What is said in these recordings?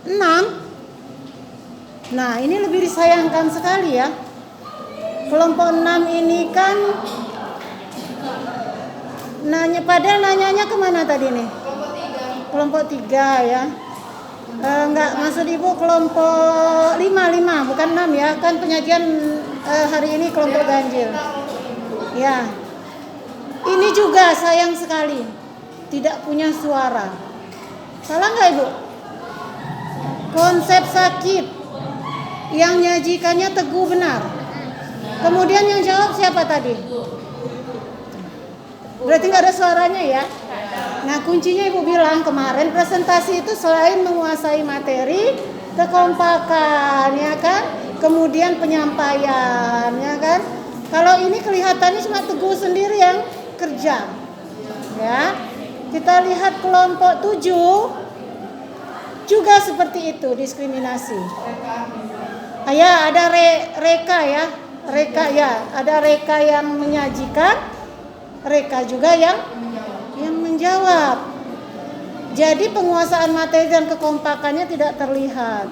6. Nah, ini lebih disayangkan sekali ya. Kelompok 6 ini kan nanyanya kemana tadi nih? Kelompok 3 ya. Enggak, maksud Ibu kelompok 5, bukan 6 ya. Kan penyajian hari ini kelompok ganjil. Ya. Ini juga sayang sekali. Tidak punya suara. Salah enggak Ibu? Konsep sakit. Yang nyajikannya Teguh benar. Kemudian yang jawab siapa tadi? Berarti nggak ada suaranya ya? Nah, kuncinya Ibu bilang kemarin presentasi itu selain menguasai materi, kekompakan ya kan? Kemudian penyampaian ya kan? Kalau ini kelihatannya cuma Teguh sendiri yang kerja. Ya. Kita lihat kelompok 7 juga seperti itu, diskriminasi. Ya, ada reka ya. Reka ya, ada reka yang menyajikan, reka juga yang menjawab. Jadi penguasaan materi dan kekompakannya tidak terlihat.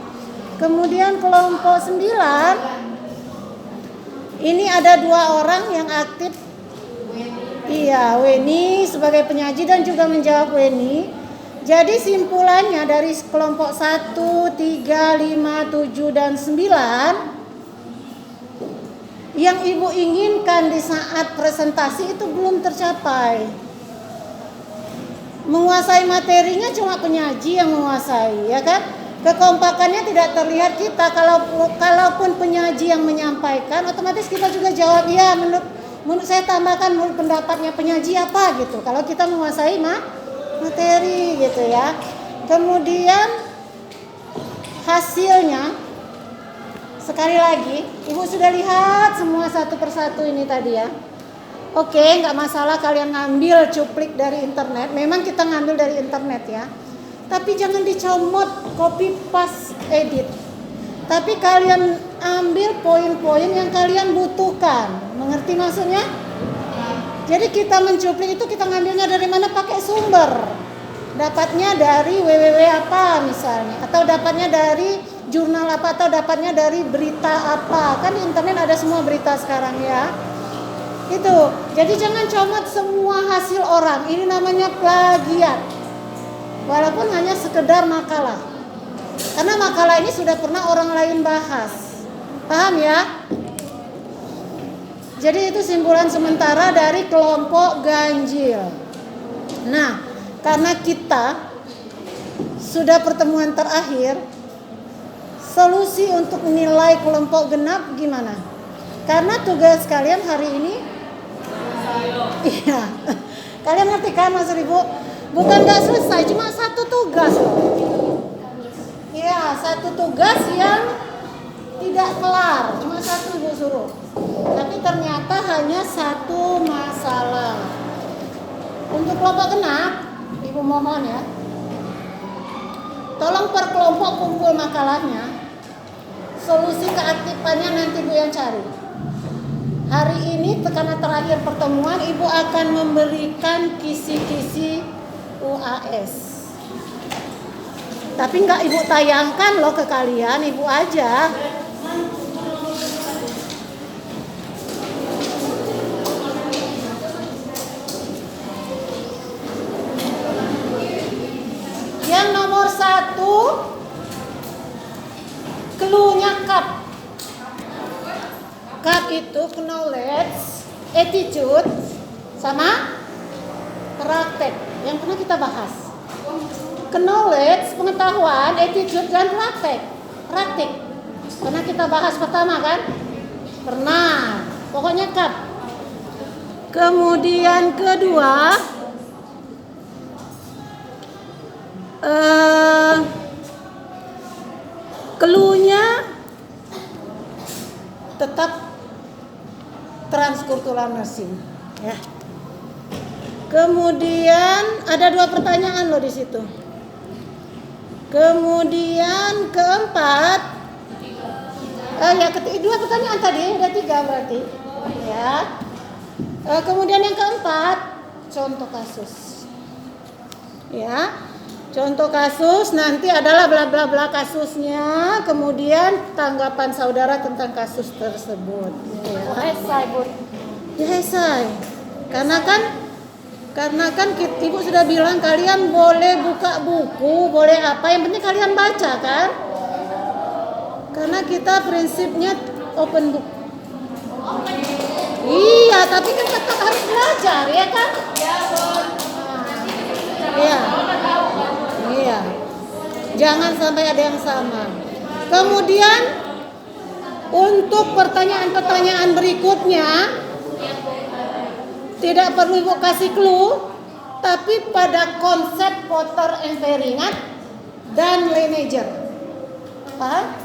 Kemudian kelompok 9, ini ada 2 orang yang aktif. Iya, Weni sebagai penyaji dan juga menjawab Weni. Jadi simpulannya dari kelompok 1, 3, 5, 7, dan 9, yang Ibu inginkan di saat presentasi itu belum tercapai. Menguasai materinya cuma penyaji yang menguasai, ya kan? Kekompakannya tidak terlihat kita. Kalaupun penyaji yang menyampaikan, otomatis kita juga jawab ya. Menurut saya tambahkan menurut pendapatnya penyaji apa gitu. Kalau kita menguasai materi gitu ya. Kemudian hasilnya. Sekali lagi, Ibu sudah lihat semua satu persatu ini tadi ya. Oke, nggak masalah kalian ngambil cuplik dari internet. Memang kita ngambil dari internet ya. Tapi jangan dicomot, copy paste edit. Tapi kalian ambil poin-poin yang kalian butuhkan. Mengerti maksudnya? Jadi kita mencuplik itu kita ngambilnya dari mana? Pakai sumber. Dapatnya dari www apa misalnya. Atau dapatnya dari jurnal apa, atau dapatnya dari berita apa. Kan di internet ada semua berita sekarang ya. Itu. Jadi jangan comot semua hasil orang. Ini namanya plagiat. Walaupun hanya sekedar makalah. Karena makalah ini sudah pernah orang lain bahas. Paham ya? Jadi itu simpulan sementara dari kelompok ganjil. Nah, karena kita sudah pertemuan terakhir, solusi untuk menilai kelompok genap gimana? Karena tugas kalian hari ini, iya, kalian ngerti kan maksud Ibu? Bukan nggak selesai, cuma satu tugas loh. Iya, satu tugas yang tidak kelar, cuma satu Ibu suruh. Tapi ternyata hanya satu masalah. Untuk kelompok genap, Ibu mohon ya, tolong per kelompok kumpul makalahnya. Solusi keaktifannya nanti Ibu yang cari. Hari ini karena terakhir pertemuan, Ibu akan memberikan kisi-kisi UAS. Tapi nggak Ibu tayangkan loh ke kalian, Ibu aja. Yang nomor 1, clue-nya CAP. CAP itu knowledge, attitude, sama praktek yang pernah kita bahas. Knowledge, pengetahuan, attitude, dan praktek. Pernah kita bahas pertama kan? Pernah. Pokoknya CAP. Kemudian kedua, clue-nya tetap transkultural nursing ya. Kemudian ada 2 pertanyaan loh di situ. Kemudian keempat, ya 2 pertanyaan tadi, udah 3 berarti ya. Kemudian yang keempat, contoh kasus ya. Contoh kasus nanti adalah bla bla bla kasusnya, kemudian tanggapan saudara tentang kasus tersebut. Ya. Esai, Bun. Ya esai. Karena kan ibu sudah bilang kalian boleh buka buku, boleh apa, yang penting kalian baca kan? Karena kita prinsipnya open book. Iya, tapi kan tetap harus belajar, ya kan? Iya. Iya. Jangan sampai ada yang sama. Kemudian untuk pertanyaan-pertanyaan berikutnya tidak perlu ibu kasih clue, tapi pada konsep Potter and Perry dan Lenager. Paham?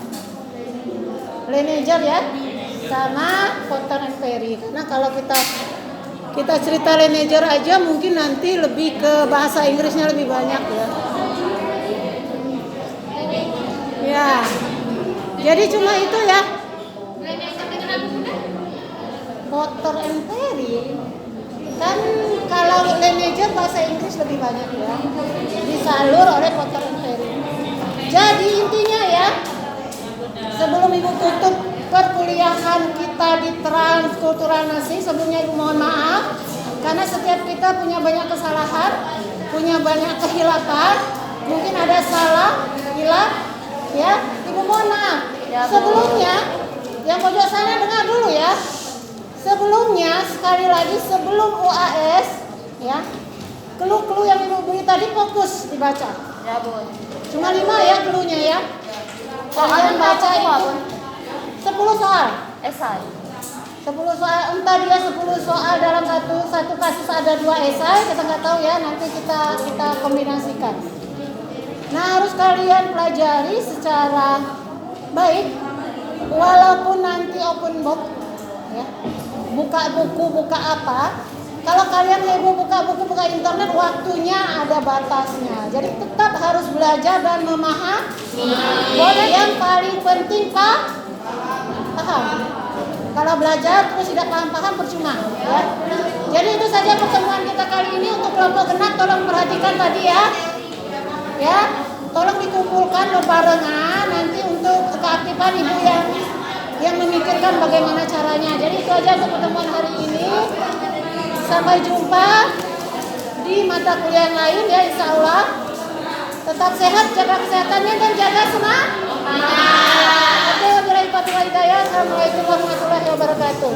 Lenager ya, sama Potter and Perry. Karena kalau kita cerita Lenager aja mungkin nanti lebih ke bahasa Inggrisnya lebih banyak ya. Ya. Jadi cuma itu ya. Potter and Perry. Kan kalau Lenager bahasa Inggris lebih banyak ya. Disalur oleh Potter and Perry. Jadi intinya ya, sebelum ibu tutup perkuliahan kita di Transkultural Nursing, sebelumnya ibu mohon maaf karena setiap kita punya banyak kesalahan, punya banyak kehilapan, mungkin ada salah, hilaf, ya. Ibu mohon maaf. Sebelumnya, yang pojok sana dengar dulu ya. Sebelumnya sekali lagi sebelum UAS, ya, clue-clue yang ibu beri tadi fokus dibaca. Ya, Bun. Cuma 5 ya clue-nya ya. Kalian baca itu 10 soal. Esai. 10 soal, entah dia 10 soal dalam satu kasus ada 2 esai, kita nggak tahu ya, nanti kita kombinasikan. Nah, harus kalian pelajari secara baik, walaupun nanti open book, ya, buka buku, buka apa. Kalau kalian ibu buka buku, buka internet, waktunya ada batasnya. Jadi tetap harus belajar dan memahami. Yang paling penting paham. Kalau belajar terus tidak paham percuma. Ya. Jadi itu saja pertemuan kita kali ini. Untuk kelompok genap tolong perhatikan tadi ya. Ya, tolong dikumpulkan berbarengan nanti untuk keaktifan ibu yang memikirkan bagaimana caranya. Jadi itu aja untuk pertemuan hari ini. Sampai jumpa di mata kuliah lain ya, insya Allah. Tetap sehat, jaga kesehatannya dan jaga semangat. Assalamualaikum warahmatullahi wabarakatuh.